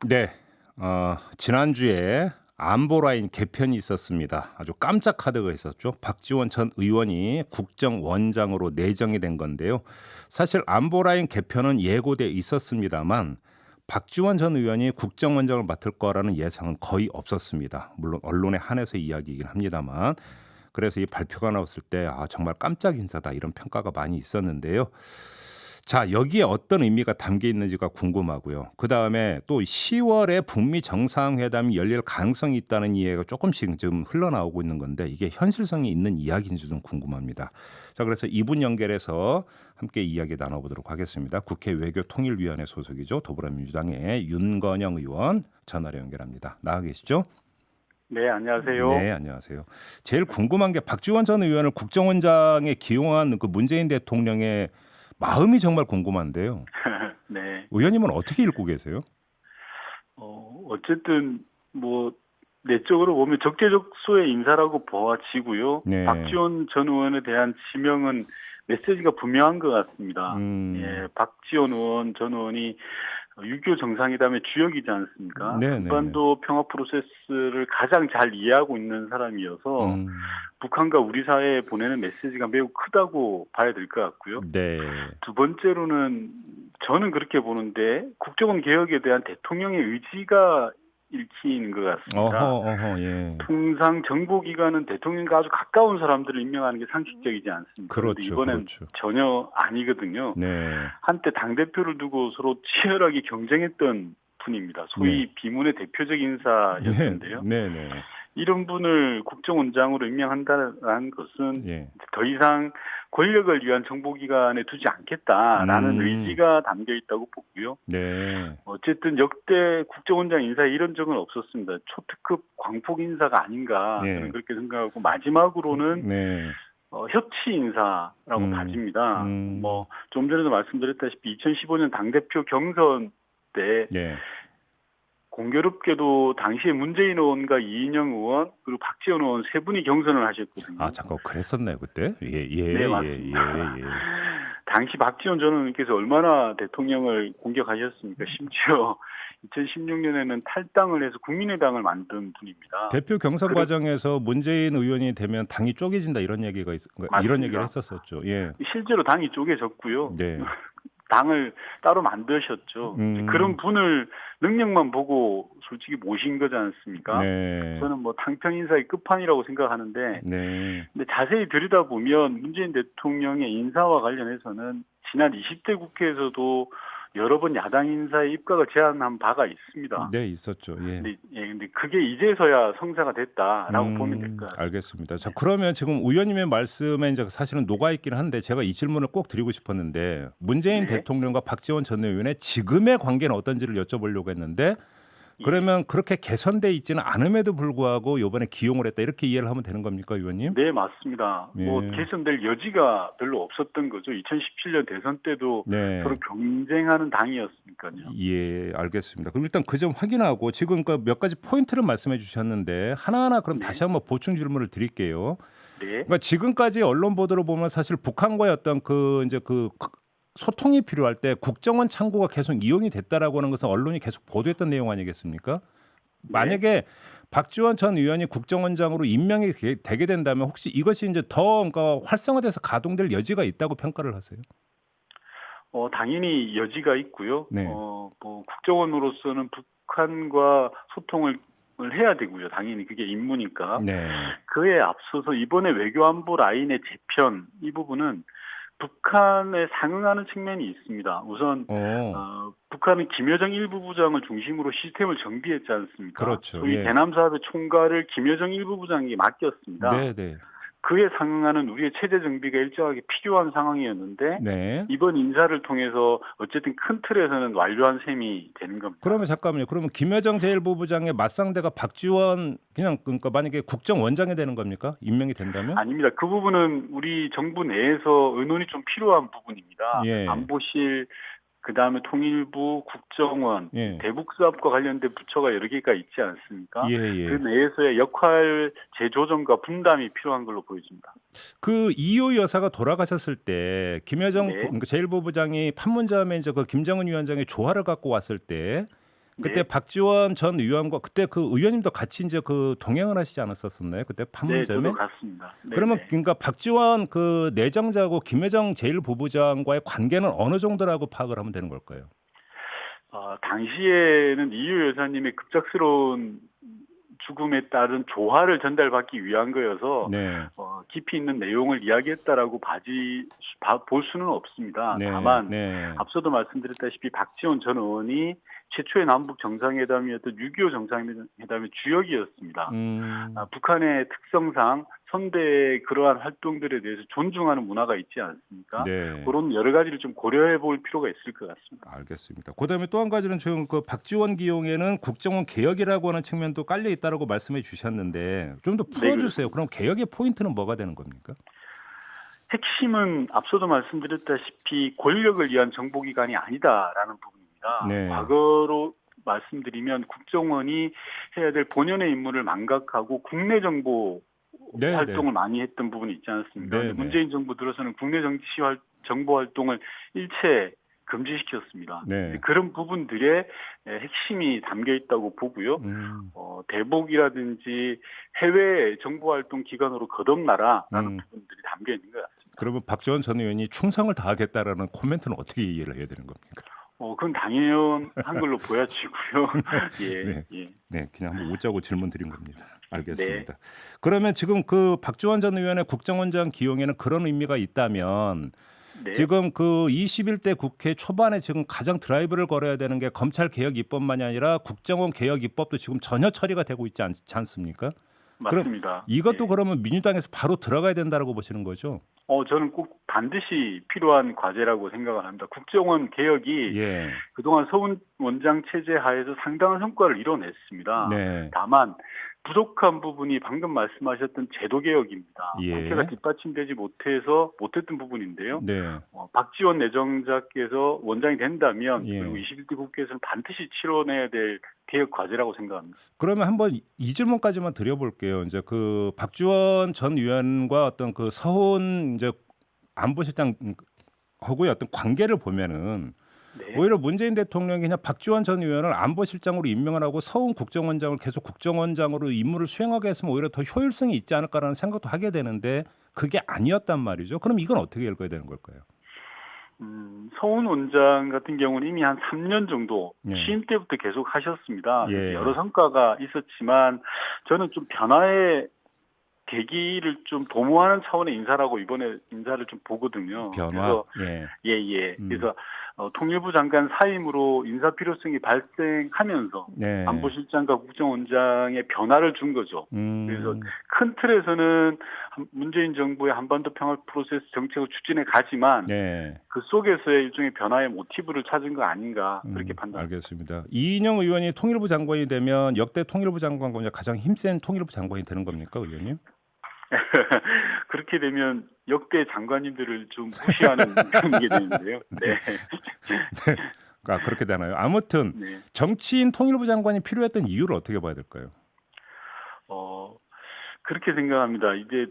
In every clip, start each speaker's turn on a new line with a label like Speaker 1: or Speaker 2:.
Speaker 1: 네. 지난주에 안보라인 개편이 있었습니다. 아주 깜짝 카드가 있었죠. 박지원 전 의원이 국정원장으로 내정이 된 건데요. 사실 안보라인 개편은 예고돼 있었습니다만 박지원 전 의원이 국정원장을 맡을 거라는 예상은 거의 없었습니다. 물론 언론에 한해서 이야기이긴 합니다만. 그래서 이 발표가 나왔을 때 정말 깜짝 인사다 이런 평가가 많이 있었는데요. 자, 여기에 어떤 의미가 담겨 있는지가 궁금하고요. 그다음에 또 10월에 북미 정상회담이 열릴 가능성이 있다는 이야기가 조금씩 좀 흘러나오고 있는 건데 이게 현실성이 있는 이야기인지 좀 궁금합니다. 자, 그래서 이분 연결해서 함께 이야기 나눠보도록 하겠습니다. 국회 외교통일위원회 소속이죠. 더불어민주당의 윤건영 의원 전화로 연결합니다. 나와 계시죠?
Speaker 2: 네, 안녕하세요.
Speaker 1: 네, 안녕하세요. 제일 궁금한 게 박지원 전 의원을 국정원장에 기용한 그 문재인 대통령의 마음이 정말 궁금한데요.
Speaker 2: 네.
Speaker 1: 의원님은 어떻게 읽고 계세요?
Speaker 2: 어쨌든 뭐 내적으로 보면 적재적소의 인사라고 보아지고요.
Speaker 1: 네.
Speaker 2: 박지원 전 의원에 대한 지명은 메시지가 분명한 것 같습니다. 예, 박지원 전 의원이 6.25 정상회담의 주역이지 않습니까?
Speaker 1: 네,
Speaker 2: 한반도 평화 프로세스를 가장 잘 이해하고 있는 사람이어서 북한과 우리 사회에 보내는 메시지가 매우 크다고 봐야 될 것 같고요.
Speaker 1: 네.
Speaker 2: 두 번째로는 저는 그렇게 보는데 국정원 개혁에 대한 대통령의 의지가 읽히는 것 같습니다.
Speaker 1: 예.
Speaker 2: 통상 정보기관은 대통령과 아주 가까운 사람들을 임명하는 게 상식적이지 않습니까?
Speaker 1: 그렇죠,
Speaker 2: 이번엔
Speaker 1: 그렇죠.
Speaker 2: 전혀 아니거든요.
Speaker 1: 네.
Speaker 2: 한때 당대표를 두고 서로 치열하게 경쟁했던 분입니다. 소위 비문의 대표적 인사였는데요.
Speaker 1: 네.
Speaker 2: 이런 분을 국정원장으로 임명한다는 것은
Speaker 1: 예.
Speaker 2: 더 이상 권력을 위한 정보기관에 두지 않겠다라는 의지가 담겨 있다고 보고요.
Speaker 1: 네.
Speaker 2: 어쨌든 역대 국정원장 인사에 이런 적은 없었습니다. 초특급 광폭 인사가 아닌가 저는 그렇게 생각하고 마지막으로는
Speaker 1: 네.
Speaker 2: 협치 인사라고 봐집니다. 뭐 좀 전에도 말씀드렸다시피 2015년 당대표 경선 때
Speaker 1: 예.
Speaker 2: 공교롭게도 당시에 문재인 의원과 이인영 의원 그리고 박지원 의원 세 분이 경선을 하셨거든요.
Speaker 1: 잠깐 그랬었나요, 그때? 예.
Speaker 2: 네, 맞습니다. 당시 박지원 전 의원께서 얼마나 대통령을 공격하셨습니까? 심지어 2016년에는 탈당을 해서 국민의당을 만든 분입니다.
Speaker 1: 대표 경선 과정에서 문재인 의원이 되면 당이 쪼개진다 이런 얘기가 이런 얘기를 했었었죠. 예.
Speaker 2: 실제로 당이 쪼개졌고요.
Speaker 1: 네.
Speaker 2: 당을 따로 만드셨죠. 그런 분을 능력만 보고 솔직히 모신 거지 않습니까?
Speaker 1: 네.
Speaker 2: 저는 뭐 탕평 인사의 끝판이라고 생각하는데
Speaker 1: 네.
Speaker 2: 근데 자세히 들여다보면 문재인 대통령의 인사와 관련해서는 지난 20대 국회에서도 여러 번 야당 인사의 입각을 제안한 바가 있습니다.
Speaker 1: 네, 있었죠. 예.
Speaker 2: 근데 그게 이제서야 성사가 됐다라고 보면 될 것 같습니다.
Speaker 1: 알겠습니다. 자, 그러면 지금 의원님의 말씀에 이제 사실은 녹아 있긴 한데 제가 이 질문을 꼭 드리고 싶었는데 문재인 대통령과 박지원 전 의원의 지금의 관계는 어떤지를 여쭤보려고 했는데 그러면 그렇게 개선돼 있지는 않음에도 불구하고 이번에 기용을 했다 이렇게 이해를 하면 되는 겁니까, 의원님?
Speaker 2: 네, 맞습니다.
Speaker 1: 예.
Speaker 2: 뭐 개선될 여지가 별로 없었던 거죠. 2017년 대선 때도 서로 경쟁하는 당이었으니까요.
Speaker 1: 예, 알겠습니다. 그럼 일단 그 점 확인하고 지금 그 몇 가지 포인트를 말씀해 주셨는데 하나하나 그럼 다시 한번 보충 질문을 드릴게요.
Speaker 2: 네.
Speaker 1: 그러니까 지금까지 언론 보도를 보면 사실 북한과의 어떤 그 소통이 필요할 때 국정원 창구가 계속 이용이 됐다라고 하는 것은 언론이 계속 보도했던 내용 아니겠습니까? 만약에 박지원 전 의원이 국정원장으로 임명이 되게 된다면 혹시 이것이 이제 더 그러니까 활성화돼서 가동될 여지가 있다고 평가를 하세요?
Speaker 2: 당연히 여지가 있고요.
Speaker 1: 네.
Speaker 2: 뭐 국정원으로서는 북한과 소통을 해야 되고요. 당연히 그게 임무니까.
Speaker 1: 네.
Speaker 2: 그에 앞서서 이번에 외교안보 라인의 재편 이 부분은 북한에 상응하는 측면이 있습니다. 우선 북한은 김여정 일부 부장을 중심으로 시스템을 정비했지 않습니까?
Speaker 1: 그렇죠.
Speaker 2: 소위 대남 사업의 총괄을 김여정 일부 부장에게 맡겼습니다.
Speaker 1: 네.
Speaker 2: 그에 상응하는 우리의 체제 정비가 일정하게 필요한 상황이었는데
Speaker 1: 네.
Speaker 2: 이번 인사를 통해서 어쨌든 큰 틀에서는 완료한 셈이 되는 겁니다.
Speaker 1: 그러면 잠깐만요. 그러면 김여정 제1부부장의 맞상대가 박지원 그러니까 만약에 국정원장이 되는 겁니까? 임명이 된다면?
Speaker 2: 아닙니다. 그 부분은 우리 정부 내에서 의논이 좀 필요한 부분입니다.
Speaker 1: 예.
Speaker 2: 안보실 그다음에 통일부, 국정원,
Speaker 1: 예.
Speaker 2: 대북사업과 관련된 부처가 여러 개가 있지 않습니까?
Speaker 1: 예.
Speaker 2: 그 내에서의 역할 재조정과 분담이 필요한 걸로 보여집니다.
Speaker 1: 그 이호 여사가 돌아가셨을 때 김여정
Speaker 2: 네.
Speaker 1: 제1부부장이 판문점에 이제 그 김정은 위원장의 조화를 갖고 왔을 때 그때
Speaker 2: 네,
Speaker 1: 박지원 전 의원과 그때 그 의원님도 같이 이제 그 동행을 하시지 않았었나요? 그때
Speaker 2: 네, 저도
Speaker 1: 판문점에?
Speaker 2: 갔습니다. 네,
Speaker 1: 그러면
Speaker 2: 네.
Speaker 1: 그러니까 박지원 그 내정자고 김여정 제1부부장과의 관계는 어느 정도라고 파악을 하면 되는 걸까요?
Speaker 2: 당시에는 이유 여사님의 급작스러운 죽음에 따른 조화를 전달받기 위한 거여서
Speaker 1: 네,
Speaker 2: 깊이 있는 내용을 이야기했다라고 볼 수는 없습니다.
Speaker 1: 네,
Speaker 2: 다만
Speaker 1: 네.
Speaker 2: 앞서도 말씀드렸다시피 박지원 전 의원이 최초의 남북 정상회담이었던 6.25 정상회담의 주역이었습니다.
Speaker 1: 음,
Speaker 2: 북한의 특성상 선대의 그러한 활동들에 대해서 존중하는 문화가 있지 않습니까?
Speaker 1: 네.
Speaker 2: 그런 여러 가지를 좀 고려해 볼 필요가 있을 것 같습니다.
Speaker 1: 알겠습니다. 그다음에 또 한 가지는 지금 그 박지원 기용에는 국정원 개혁이라고 하는 측면도 깔려 있다라고 말씀해 주셨는데 좀 더
Speaker 2: 네,
Speaker 1: 풀어주세요.
Speaker 2: 그렇습니다.
Speaker 1: 그럼 개혁의 포인트는 뭐가 되는 겁니까?
Speaker 2: 핵심은 앞서도 말씀드렸다시피 권력을 위한 정보기관이 아니다라는 부분입니다.
Speaker 1: 네,
Speaker 2: 과거로 말씀드리면 국정원이 해야 될 본연의 임무를 망각하고 국내 정보
Speaker 1: 네, 네,
Speaker 2: 활동을 많이 했던 부분이 있지 않습니까?
Speaker 1: 네,
Speaker 2: 근데
Speaker 1: 네,
Speaker 2: 문재인 정부 들어서는 국내 정보 활동을 일체 금지시켰습니다.
Speaker 1: 네.
Speaker 2: 그런 부분들의 핵심이 담겨 있다고 보고요.
Speaker 1: 음,
Speaker 2: 대북이라든지 해외 정보활동 기관으로 거듭나라라는
Speaker 1: 음.
Speaker 2: 부분들이 담겨 있는 것 같습니다.
Speaker 1: 그러면 박지원 전 의원이 충성을 다하겠다라는 코멘트는 어떻게 이해를 해야 되는 겁니까?
Speaker 2: 그건 당연한 걸로 보여지고요. 예,
Speaker 1: 네,
Speaker 2: 예,
Speaker 1: 네, 그냥 한번 웃자고 질문 드린 겁니다.
Speaker 2: 네,
Speaker 1: 알겠습니다. 그러면 지금 그 박지원 전 의원의 국정원장 기용에는 그런 의미가 있다면
Speaker 2: 네,
Speaker 1: 지금 그 21대 국회 초반에 지금 가장 드라이브를 걸어야 되는 게 검찰 개혁 입법만이 아니라 국정원 개혁 입법도 지금 전혀 처리가 되고 있지 않습니까? 그럼
Speaker 2: 맞습니다.
Speaker 1: 이것도
Speaker 2: 예.
Speaker 1: 그러면 민주당에서 바로 들어가야 된다라고 보시는 거죠?
Speaker 2: 저는 꼭 반드시 필요한 과제라고 생각을 합니다. 국정원 개혁이
Speaker 1: 예,
Speaker 2: 그동안 서훈 원장 체제 하에서 상당한 성과를 이뤄냈습니다.
Speaker 1: 네,
Speaker 2: 다만 부족한 부분이 방금 말씀하셨던 제도 개혁입니다. 국회가
Speaker 1: 예,
Speaker 2: 뒷받침되지 못해서 못했던 부분인데요.
Speaker 1: 네,
Speaker 2: 박지원 내정자께서 원장이 된다면 그리고
Speaker 1: 예.
Speaker 2: 21대 국회에서는 반드시 치러내야 될 개혁 과제라고 생각합니다.
Speaker 1: 그러면 한번 이 질문까지만 드려볼게요. 이제 그 박지원 전 의원과 어떤 그 서훈 이제 안보실장 하고의 어떤 관계를 보면은
Speaker 2: 네.
Speaker 1: 오히려 문재인 대통령이 그냥 박지원 전 의원을 안보실장으로 임명을 하고 서훈 국정원장을 계속 국정원장으로 임무를 수행하게 했으면 오히려 더 효율성이 있지 않을까라는 생각도 하게 되는데 그게 아니었단 말이죠. 그럼 이건 어떻게 읽어야 되는 걸까요?
Speaker 2: 서훈 원장 같은 경우는 이미 한 3년 정도
Speaker 1: 예.
Speaker 2: 취임 때부터 계속 하셨습니다. 그래서
Speaker 1: 예.
Speaker 2: 여러 성과가 있었지만 저는 좀 변화의 계기를 좀 도모하는 차원의 인사라고 이번에 인사를 좀 보거든요.
Speaker 1: 변화.
Speaker 2: 그래서
Speaker 1: 예.
Speaker 2: 예.
Speaker 1: 음.
Speaker 2: 그래서 통일부 장관 사임으로 인사 필요성이 발생하면서
Speaker 1: 네.
Speaker 2: 안보실장과 국정원장의 변화를 준 거죠. 그래서
Speaker 1: 음.
Speaker 2: 큰 틀에서는 문재인 정부의 한반도 평화 프로세스 정책을 추진해 가지만
Speaker 1: 네.
Speaker 2: 그 속에서의 일종의 변화의 모티브를 찾은 거 아닌가 그렇게 판단합니다.
Speaker 1: 알겠습니다. 이인영 의원이 통일부 장관이 되면 역대 통일부 장관과 이제 가장 힘센 통일부 장관이 되는 겁니까, 의원님?
Speaker 2: 그렇게 되면 역대 장관님들을 좀 무시하는 분위기 되는데요. 네.
Speaker 1: 아, 그렇게 되나요? 아무튼
Speaker 2: 네.
Speaker 1: 정치인 통일부 장관이 필요했던 이유를 어떻게 봐야 될까요?
Speaker 2: 어, 그렇게 생각합니다. 이제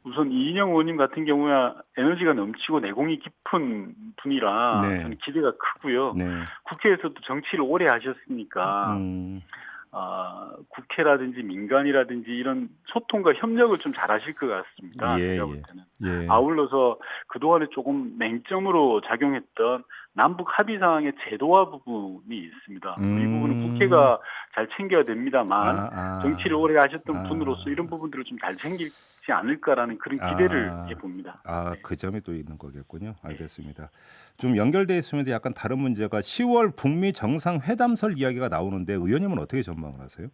Speaker 2: 우선 이인영 의원님 같은 경우야 에너지가 넘치고 내공이 깊은 분이라
Speaker 1: 네.
Speaker 2: 저는 기대가 크고요.
Speaker 1: 네.
Speaker 2: 국회에서도 정치를 오래 하셨으니까
Speaker 1: 음.
Speaker 2: 국회라든지 민간이라든지 이런 소통과 협력을 좀 잘하실 것 같습니다.
Speaker 1: 예,
Speaker 2: 제가 볼
Speaker 1: 예.
Speaker 2: 때는.
Speaker 1: 예.
Speaker 2: 아울러서 그동안에 조금 맹점으로 작용했던 남북 합의 사항의 제도화 부분이 있습니다. 이 부분은 국회가 잘 챙겨야 됩니다만 정치를 오래 하셨던 분으로서 이런 부분들을 좀 잘 챙기지 않을까라는 그런 기대를 해봅니다. 네.
Speaker 1: 그 점이 또 있는 거겠군요. 알겠습니다. 좀 연결돼 있으면 약간 다른 문제가 10월 북미 정상회담설 이야기가 나오는데 의원님은 어떻게 전망을 하세요?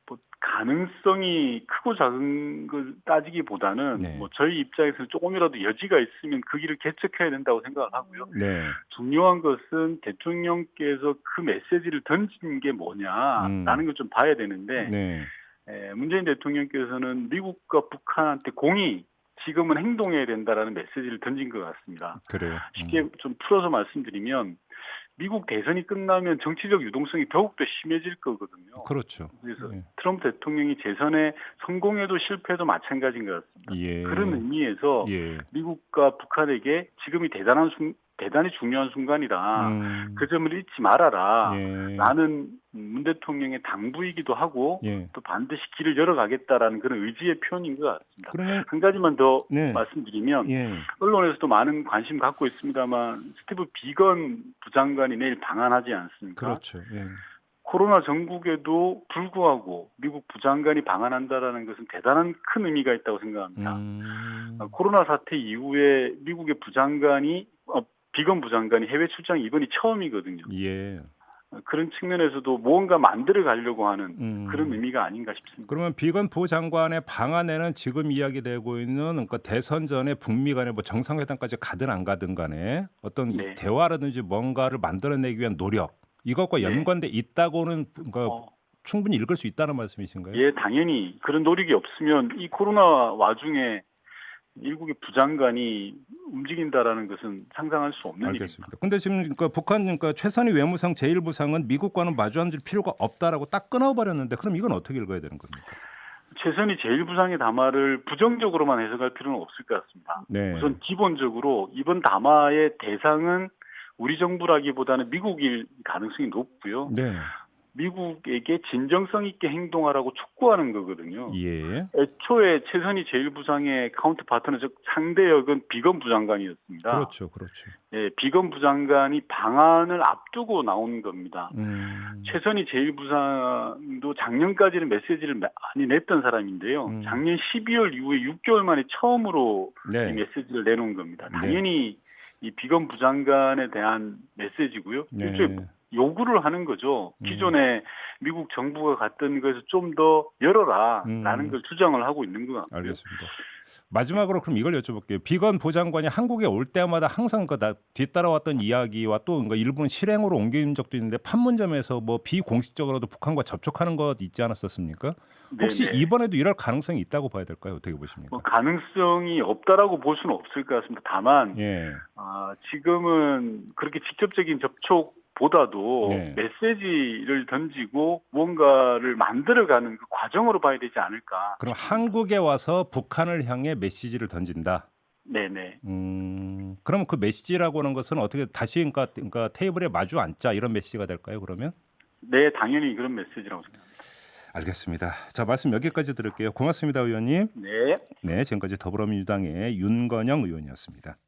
Speaker 2: 뭐 가능성이 크고 작은 걸 따지기보다는
Speaker 1: 네.
Speaker 2: 뭐 저희 입장에서는 조금이라도 여지가 있으면 그 길을 개척해야 된다고 생각을 하고요.
Speaker 1: 네.
Speaker 2: 중요한 것은 대통령께서 그 메시지를 던진 게 뭐냐라는 걸 좀 봐야 되는데
Speaker 1: 네.
Speaker 2: 문재인 대통령께서는 미국과 북한한테 공히 지금은 행동해야 된다라는 메시지를 던진 것 같습니다.
Speaker 1: 그래요.
Speaker 2: 쉽게 좀 풀어서 말씀드리면 미국 대선이 끝나면 정치적 유동성이 더욱더 심해질 거거든요.
Speaker 1: 그렇죠.
Speaker 2: 그래서
Speaker 1: 예.
Speaker 2: 트럼프 대통령이 재선에 성공해도 실패해도 마찬가지인 것 같습니다.
Speaker 1: 예.
Speaker 2: 그런 의미에서
Speaker 1: 예.
Speaker 2: 미국과 북한에게 지금이 대단한 대단히 중요한 순간이다. 그 점을 잊지 말아라.
Speaker 1: 예.
Speaker 2: 라는 문 대통령의 당부이기도 하고
Speaker 1: 예.
Speaker 2: 또 반드시 길을 열어가겠다라는 그런 의지의 표현인 것 같습니다.
Speaker 1: 그러면
Speaker 2: 한 가지만 더
Speaker 1: 네.
Speaker 2: 말씀드리면
Speaker 1: 예.
Speaker 2: 언론에서도 많은 관심 갖고 있습니다만 스티브 비건 부장관이 내일 방한하지 않습니까?
Speaker 1: 그렇죠. 예.
Speaker 2: 코로나 전국에도 불구하고 미국 부장관이 방한한다라는 것은 대단한 큰 의미가 있다고 생각합니다. 코로나 사태 이후에 미국의 비건 부장관이 해외 출장 이번이 처음이거든요.
Speaker 1: 예.
Speaker 2: 그런 측면에서도 무언가 만들어 가려고 하는 그런 의미가 아닌가 싶습니다.
Speaker 1: 그러면 비건 부장관의 방안에는 지금 이야기되고 있는 그러니까 대선 전에 북미 간에 뭐 정상회담까지 가든 안 가든 간에 어떤 이
Speaker 2: 네.
Speaker 1: 대화라든지 뭔가를 만들어내기 위한 노력 이것과
Speaker 2: 네.
Speaker 1: 연관돼 있다고는 그러니까 충분히 읽을 수 있다는 말씀이신가요?
Speaker 2: 예, 당연히 그런 노력이 없으면 이 코로나 와중에 일국의 부장관이 움직인다라는 것은 상상할 수 없는
Speaker 1: 알겠습니다. 근데 지금 그러니까 북한 그러니까 최선희 외무상 제1부상은 미국과는 마주 앉을 필요가 없다라고 딱 끊어버렸는데 그럼 이건 어떻게 읽어야 되는 겁니까?
Speaker 2: 최선희 제1부상의 담화를 부정적으로만 해석할 필요는 없을 것 같습니다.
Speaker 1: 네.
Speaker 2: 우선 기본적으로 이번 담화의 대상은 우리 정부라기보다는 미국일 가능성이 높고요.
Speaker 1: 네.
Speaker 2: 미국에게 진정성 있게 행동하라고 촉구하는 거거든요.
Speaker 1: 예.
Speaker 2: 애초에 최선희 제1부상의 카운터 파트너 즉 상대역은 비건 부장관이었습니다.
Speaker 1: 그렇죠. 그렇죠.
Speaker 2: 예, 비건 부장관이 방한을 앞두고 나온 겁니다. 최선희 제1부상도 작년까지는 메시지를 많이 냈던 사람인데요. 작년 12월 이후에 6개월 만에 처음으로
Speaker 1: 네.
Speaker 2: 이 메시지를 내놓은 겁니다.
Speaker 1: 네.
Speaker 2: 당연히 이 비건 부장관에 대한 메시지고요.
Speaker 1: 네.
Speaker 2: 일종의 요구를 하는 거죠. 기존에 미국 정부가 갔던 것에서 좀 더 열어라라는 걸 주장을 하고 있는 것 같고요.
Speaker 1: 알겠습니다. 마지막으로 그럼 이걸 여쭤볼게요. 비건 부장관이 한국에 올 때마다 항상 뒤따라왔던 이야기와 또 그러니까 일부는 실행으로 옮긴 적도 있는데 판문점에서 뭐 비공식적으로도 북한과 접촉하는 것 있지 않았었습니까? 혹시
Speaker 2: 네네.
Speaker 1: 이번에도 이럴 가능성이 있다고 봐야 될까요? 어떻게 보십니까?
Speaker 2: 뭐 가능성이 없다라고 볼 수는 없을 것 같습니다. 다만
Speaker 1: 예.
Speaker 2: 지금은 그렇게 직접적인 접촉보다도
Speaker 1: 네.
Speaker 2: 메시지를 던지고 무언가를 만들어가는 그 과정으로 봐야 되지 않을까.
Speaker 1: 그럼 한국에 와서 북한을 향해 메시지를 던진다.
Speaker 2: 네네.
Speaker 1: 그럼 그 메시지라고 하는 것은 어떻게 다시 그러니까 테이블에 마주 앉자 이런 메시지가 될까요? 그러면?
Speaker 2: 네, 당연히 그런 메시지라고 생각합니다.
Speaker 1: 알겠습니다. 자, 말씀 여기까지 들을게요. 고맙습니다, 의원님.
Speaker 2: 네.
Speaker 1: 네, 지금까지 더불어민주당의 윤건영 의원이었습니다.